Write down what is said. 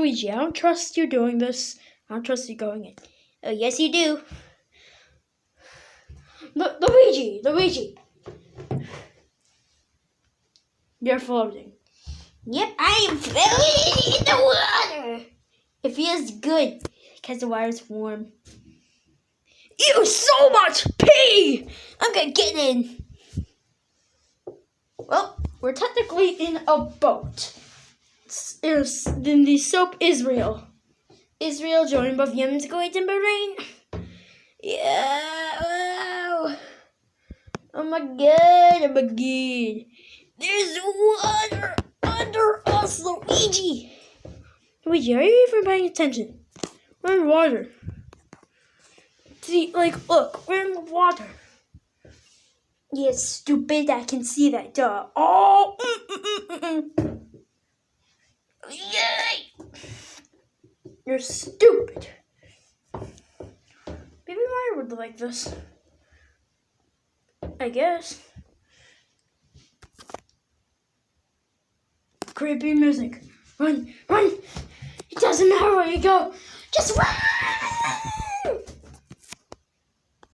Luigi, I don't trust you doing this. I don't trust you going in. Oh, yes, you do. Luigi. You're floating. Yep, I am floating in the water. It feels good because the water's warm. Ew, so much pee! I'm gonna get in. Well, we're technically in a boat. It's in the soap Israel. Israel joined both Yemen, Kuwait, and Bahrain. Yeah, wow. Oh my god. There's water under us, Luigi. Luigi, are you even paying attention? We're in water. See, look, we're in the water. Yeah, stupid, I can see that, duh. Oh, Yay! You're stupid. Maybe Mario would like this. I guess. Creepy music. Run! It doesn't matter where you go. Just run!